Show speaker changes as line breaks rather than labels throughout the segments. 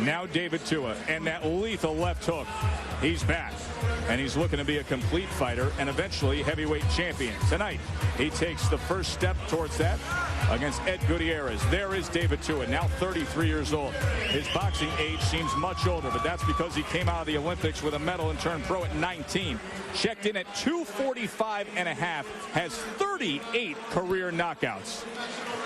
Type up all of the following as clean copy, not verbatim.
Now David Tua, and that lethal left hook. He's back, and he's looking to be a complete fighter and eventually heavyweight champion. Tonight, he takes the first step towards that against Gutierrez. There is David Tua, now 33 years old. His boxing age seems much older, but that's because he came out of the Olympics with a medal and turned pro at 19. Checked in at 245.5, has 38 career knockouts.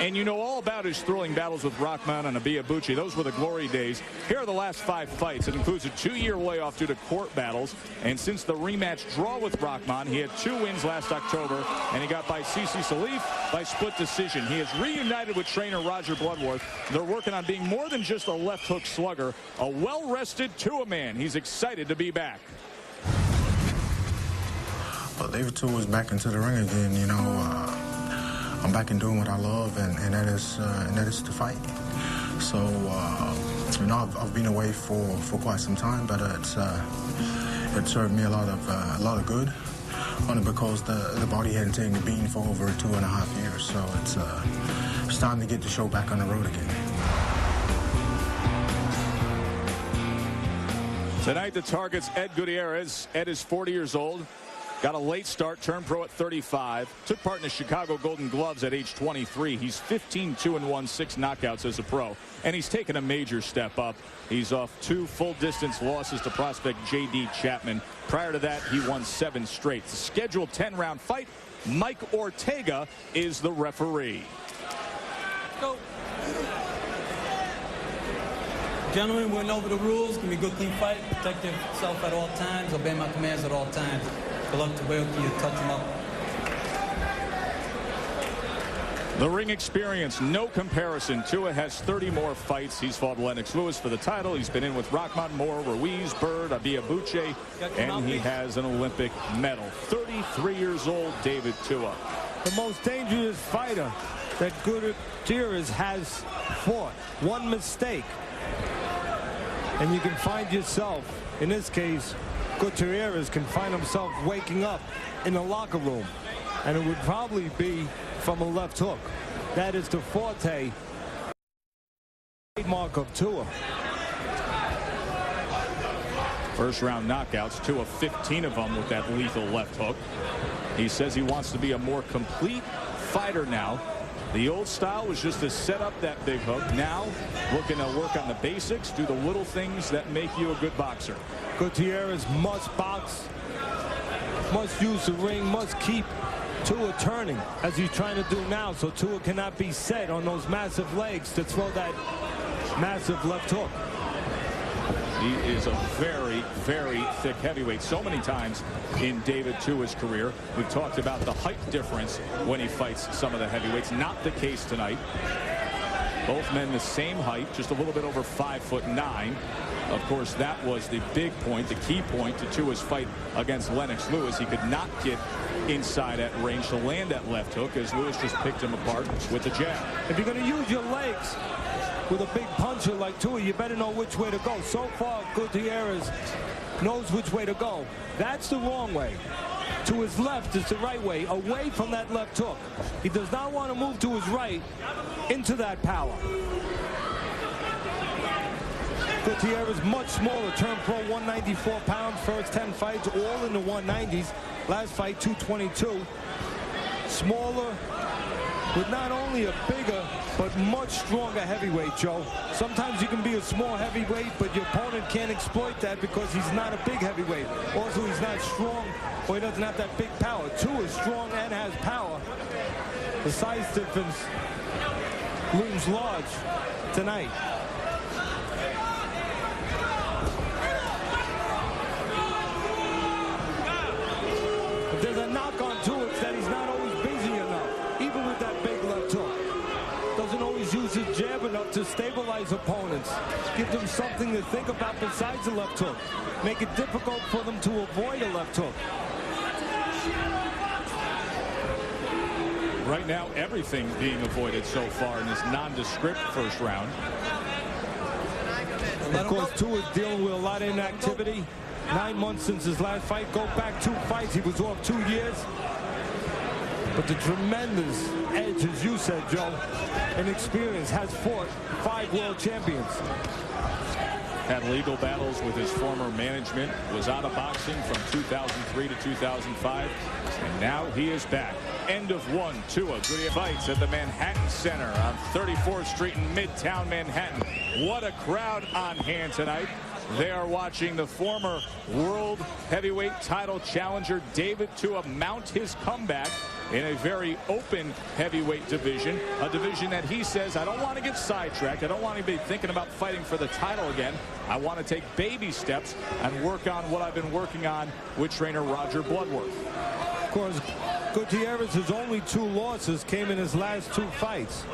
And you know all about his thrilling battles with Rahman and Abiyabuchi. Those were the glory days. Here are the last 5 fights. It includes a 2-year layoff due to court battles. And since the rematch draw with Rahman, he had 2 wins last October, and he got by Sisi Salif by split decision. He is reunited with trainer Roger Bloodworth. They're working on being more than just a left hook slugger, a well-rested Tua man. He's excited to be back.
Well, David Tua is back into the ring again. You know, I'm back in doing what I love, and that is to fight. So, you know, I've been away for quite some time, but it served me a lot of good, only because the body hadn't taken the beating for over 2.5 years. So it's time to get the show back on the road again.
Tonight, the target's Gutierrez. Ed is 40 years old. Got a late start, turned pro at 35. Took part in the Chicago Golden Gloves at age 23. He's 15-2-1, 6 knockouts as a pro. And he's taken a major step up. He's off 2 full-distance losses to prospect J.D. Chapman. Prior to that, he won 7 straight. The scheduled 10-round fight, Mike Ortega is the referee.
Go. Gentlemen, we went over the rules. Give me a good, clean fight. Protect yourself at all times. Obey my commands at all times. Good luck to both of you. Touch them up.
The ring experience, no comparison. Tua has 30 more fights. He's fought Lennox Lewis for the title. He's been in with Rahman, Moore, Ruiz, Bird, Abiyabuchi, and he has an Olympic medal. 33 years old, David Tua.
The most dangerous fighter that Gutierrez has fought. One mistake, and you can find yourself, in this case, Gutierrez can find himself waking up in the locker room, and it would probably be from a left hook. That is the forte, trademark of Tua.
First round knockouts, Tua 15 of them with that lethal left hook. He says he wants to be a more complete fighter now. The old style was just to set up that big hook. Now looking to work on the basics, do the little things that make you a good boxer.
Gutierrez must box, must use the ring, must keep Tua turning as he's trying to do now, so Tua cannot be set on those massive legs to throw that massive left hook.
He is a very, very thick heavyweight. So many times in David Tua's career, we've talked about the height difference when he fights some of the heavyweights. Not the case tonight. Both men the same height, just a little bit over 5'9". Of course, that was the big point, the key point to Tua's fight against Lennox Lewis. He could not get inside at range to land that left hook as Lewis just picked him apart with the jab.
If you're going to use your legs with a big puncher like Tua, you better know which way to go. So far, Gutierrez knows which way to go. That's the wrong way. To his left is the right way, away from that left hook. He does not want to move to his right into that power. Gutierrez much smaller, turned pro, 194 pounds, first 10 fights, all in the 190s. Last fight, 222. Smaller, with not only a bigger, but much stronger heavyweight, Joe. Sometimes you can be a small heavyweight, but your opponent can't exploit that because he's not a big heavyweight. Also, he's not strong, or he doesn't have that big power. Tua is strong and has power. The size difference looms large tonight. If there's a knock on Tua, it's that he's not always busy enough, even with that big left hook. Doesn't always use his jab enough to stabilize opponents. Give them something to think about besides the left hook. Make it difficult for them to avoid a left hook.
Right now, everything being avoided so far in this nondescript first round.
Of course, Tua is dealing with a lot of inactivity. 9 months since his last fight. Go back 2 fights. He was off 2 years. But the tremendous edge, as you said, Joe, and experience, has fought 5 world champions.
Had legal battles with his former management, was out of boxing from 2003 to 2005, and now he is back. End of one. Tua Gutierrez fights at the Manhattan Center on 34th Street in Midtown Manhattan. What a crowd on hand tonight. They are watching the former world heavyweight title challenger David Tua mount his comeback in a very open heavyweight division, a division that he says, I don't want to get sidetracked. I don't want to be thinking about fighting for the title again. I want to take baby steps and work on what I've been working on with trainer Roger Bloodworth.
Of course, Gutierrez's only 2 losses came in his last 2 fights,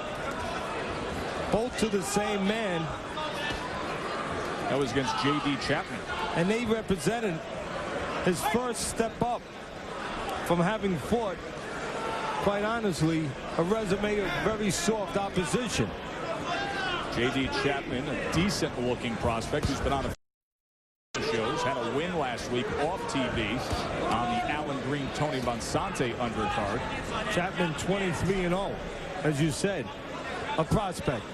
both to the same man.
That was against J.D. Chapman.
And they represented his first step up from having fought, quite honestly, a resume of very soft opposition.
J.D. Chapman, a decent-looking prospect who's been on a shows, had a win last week off TV on the Alan Green Tony Monsante undercard.
Chapman 23-0, as you said, a prospect.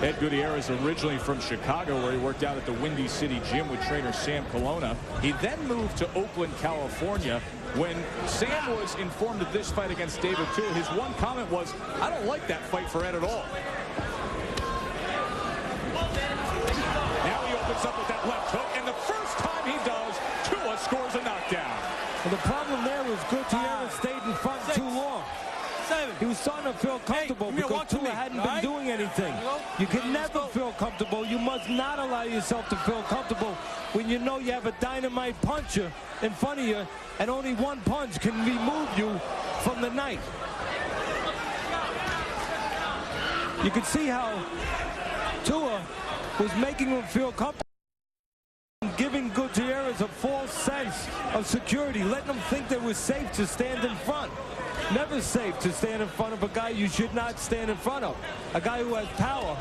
Ed Gutierrez, originally from Chicago, where he worked out at the Windy City Gym with trainer Sam Colonna. He then moved to Oakland, California. When Sam was informed of this fight against David Tua, his one comment was, I don't like that fight for Ed at all. Now he opens up with that left hook, and the first time he does, Tua scores a knockdown.
Well, the problem there was Gutierrez stayed in front too long. He was starting to feel comfortable because Tua hadn't been doing anything. You can never feel comfortable. You must not allow yourself to feel comfortable when you know you have a dynamite puncher in front of you and only one punch can remove you from the night. You can see how Tua was making him feel comfortable, giving Gutierrez a false sense of security, letting him think that it was safe to stand in front. Never safe to stand in front of a guy you should not stand in front of. A guy who has power,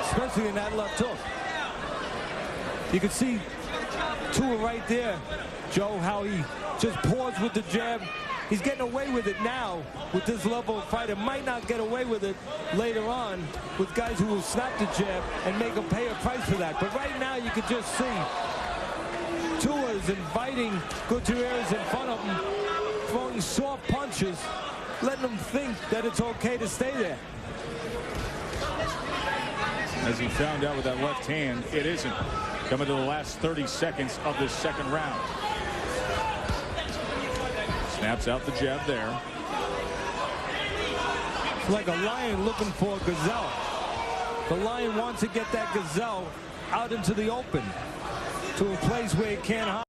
especially in that left hook. You can see Tua right there, Joe, how he just paused with the jab. He's getting away with it now with this level of fighter. Might not get away with it later on with guys who will snap the jab and make him pay a price for that. But right now you can just see Tua is inviting Gutierrez in front of him, throwing soft punches, letting him think that it's okay to stay there.
As he found out with that left hand, it isn't. Coming to the last 30 seconds of this second round. Snaps out the jab there.
It's like a lion looking for a gazelle. The lion wants to get that gazelle out into the open to a place where it can't hide.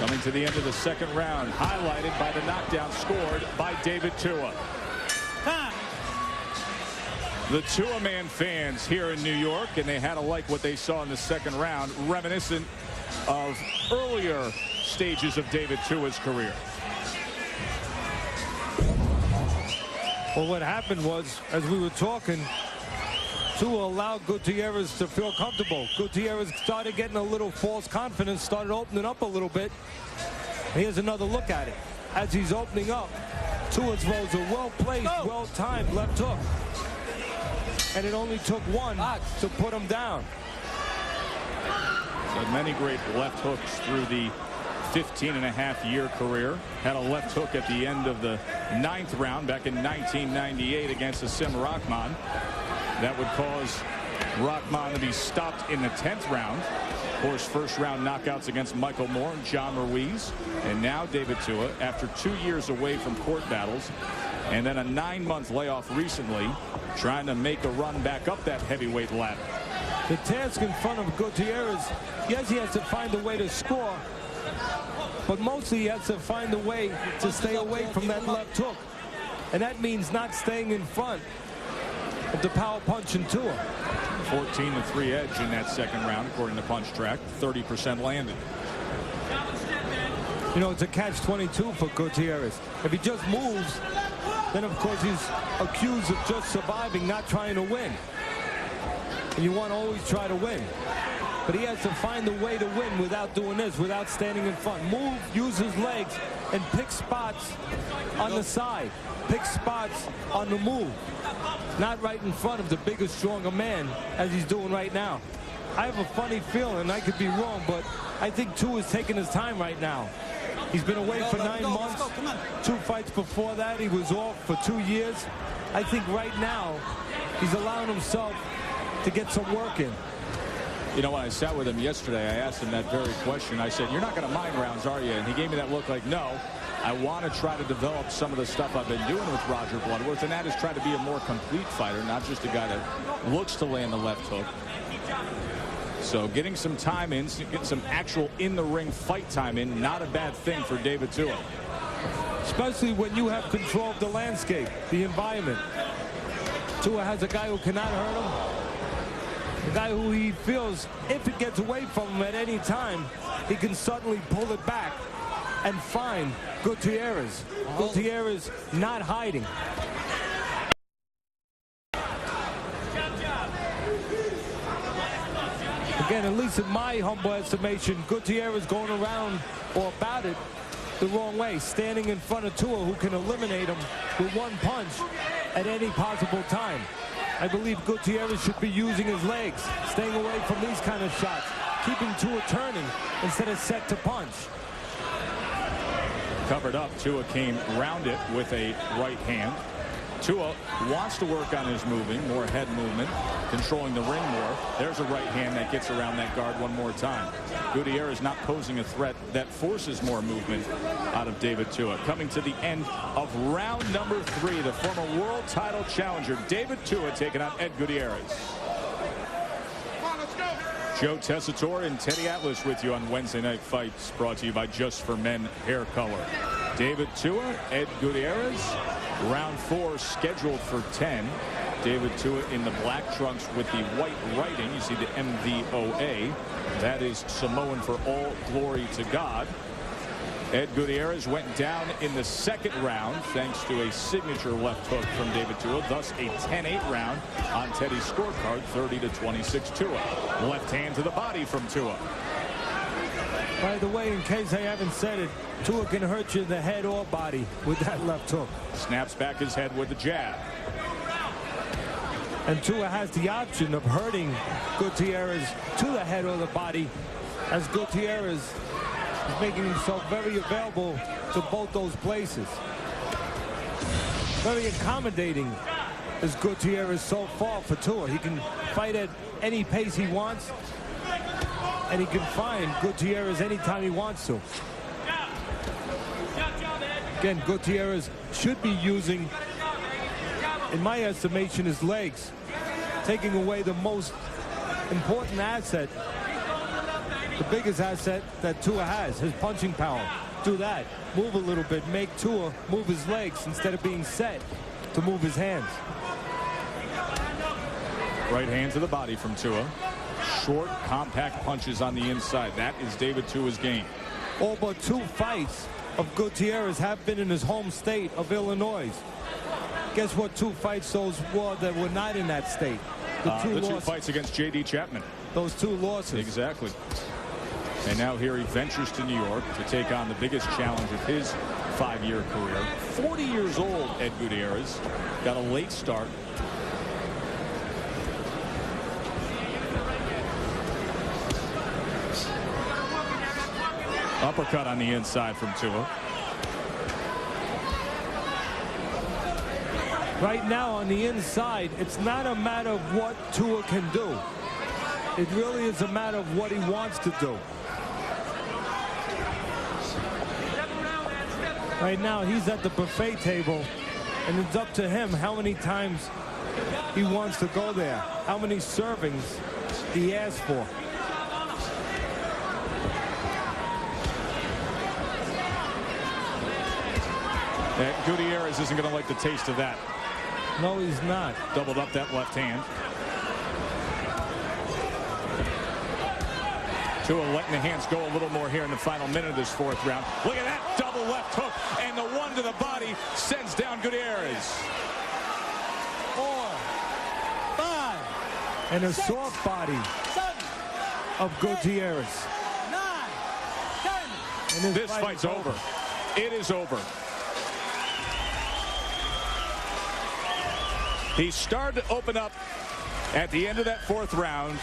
Coming to the end of the second round, highlighted by the knockdown scored by David Tua. The Tua-man fans here in New York, and they had to like what they saw in the second round, reminiscent of earlier stages of David Tua's career.
Well, what happened was, as we were talking, Tua allowed Gutierrez to feel comfortable. Gutierrez started getting a little false confidence, started opening up a little bit. Here's another look at it. As he's opening up, Tua throws a well-placed, well-timed left hook. And it only took one to put him down.
So many great left hooks through the 15-and-a-half-year career. Had a left hook at the end of the 9th round back in 1998 against Asim Rahman. That would cause Rahman to be stopped in the 10th round. Of course, first-round knockouts against Michael Moore and John Ruiz. And now David Tua, after 2 years away from court battles, and then a 9-month layoff recently, trying to make a run back up that heavyweight ladder.
The task in front of Gutierrez, yes, he has to find a way to score, but mostly he has to find a way to stay away from that left hook. And that means not staying in front of the power punch in Tua.
14-3 edge in that second round, according to Punch Track. 30% landed.
You know, it's a catch-22 for Gutierrez. If he just moves, then of course he's accused of just surviving, not trying to win. And you want to always try to win. But he has to find a way to win without doing this, without standing in front. Move, use his legs, and pick spots on the side. Pick spots on the move. Not right in front of the bigger, stronger man, as he's doing right now. I have a funny feeling, I could be wrong, but I think Tua is taking his time right now. He's been away for 9 months. 2 fights before that, he was off for 2 years. I think right now, he's allowing himself to get some work in.
You know, when I sat with him yesterday, I asked him that very question. I said, "You're not going to mind rounds, are you?" And he gave me that look like, "No, I want to try to develop some of the stuff I've been doing with Roger Bloodworth, and that is try to be a more complete fighter, not just a guy that looks to land the left hook." So getting some time in, getting some actual in-the-ring fight time in, not a bad thing for David Tua.
Especially when you have control of the landscape, the environment. Tua has a guy who cannot hurt him. A guy who he feels, if it gets away from him at any time, he can suddenly pull it back and find Gutierrez. Gutierrez not hiding. Again, at least in my humble estimation, Gutierrez going around or about it the wrong way, standing in front of Tua, who can eliminate him with one punch at any possible time. I believe Gutierrez should be using his legs, staying away from these kind of shots, keeping Tua turning instead of set to punch.
Covered up, Tua came round it with a right hand. Tua wants to work on his moving, more head movement, controlling the ring more. There's a right hand that gets around that guard one more time. Gutierrez not posing a threat that forces more movement out of David Tua. Coming to the end of round number 3, the former world title challenger, David Tua, taking on Ed Gutierrez. Joe Tessitore and Teddy Atlas with you on Wednesday Night Fights, brought to you by Just for Men Hair Color. David Tua, Ed Gutierrez. Round 4 scheduled for 10. David Tua in the black trunks with the white writing. You see the MVOA. That is Samoan for all glory to God. Ed Gutierrez went down in the second round thanks to a signature left hook from David Tua. Thus a 10-8 round on Teddy's scorecard, 30-26 Tua. Left hand to the body from Tua.
By the way, in case I haven't said it, Tua can hurt you in the head or body with that left hook.
Snaps back his head with the jab.
And Tua has the option of hurting Gutierrez to the head or the body, as Gutierrez is making himself very available to both those places. Very accommodating is Gutierrez so far for Tua. He can fight at any pace he wants, and he can find Gutierrez anytime he wants to. Again, Gutierrez should be using, in my estimation, his legs, taking away the most important asset the biggest asset that Tua has, his punching power. Do that. Move a little bit. Make Tua move his legs instead of being set to move his hands.
Right hand to the body from Tua. Short, compact punches on the inside. That is David Tua's game.
All but 2 fights of Gutierrez have been in his home state of Illinois. Guess what 2 fights those were that were not in that state? The
2 fights against J.D. Chapman.
Those 2 losses.
Exactly. And now here he ventures to New York to take on the biggest challenge of his 5-year career. 40 years old, Ed Gutierrez. Got a late start. Uppercut on the inside from Tua.
Right now on the inside, it's not a matter of what Tua can do. It really is a matter of what he wants to do. Right now he's at the buffet table, and it's up to him how many times he wants to go there, how many servings he asks for.
Gutierrez isn't going to like the taste of that.
No, he's not.
Doubled up that left hand. Tua letting the hands go a little more here in the final minute of this 4th round. Look at that double left hook, and the one to the body sends down Gutierrez.
4, 5,
And a
6,
soft body
7,
of Gutierrez.
9, 10.
And
This fight's over. It is over. He started to open up at the end of that 4th round.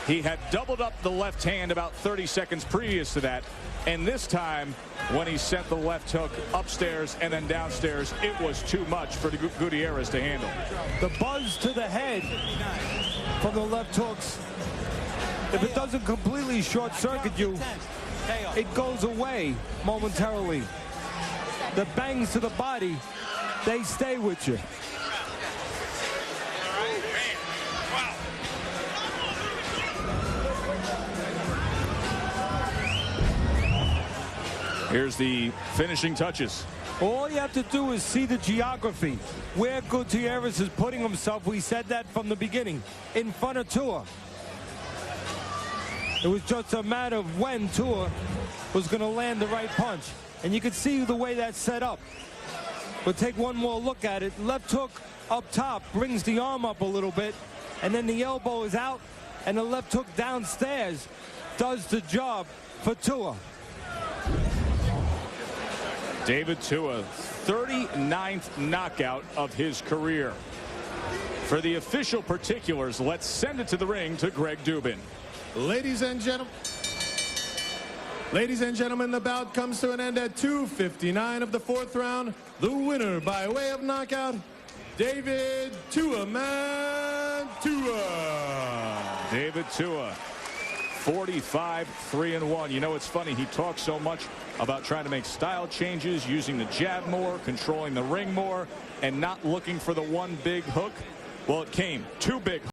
He had doubled up the left hand about 30 seconds previous to that. And this time, when he sent the left hook upstairs and then downstairs, it was too much for Gutierrez to handle.
The buzz to the head from the left hooks, if it doesn't completely short-circuit you, it goes away momentarily. The bangs to the body, they stay with you.
Here's the finishing touches.
All you have to do is see the geography, where Gutierrez is putting himself. We said that from the beginning, in front of Tua. It was just a matter of when Tua was going to land the right punch. And you can see the way that's set up. But take one more look at it. Left hook up top brings the arm up a little bit, and then the elbow is out, and the left hook downstairs does the job for Tua.
David Tua, 39th knockout of his career. For the official particulars, let's send it to the ring to Greg Dubin.
Ladies and gentlemen, the bout comes to an end at 2:59 of the 4th round. The winner by way of knockout, David Tua.
David Tua, 45-3-1. You know, it's funny, he talks so much about trying to make style changes, using the jab more, controlling the ring more, and not looking for the one big hook. Well, it came. 2 big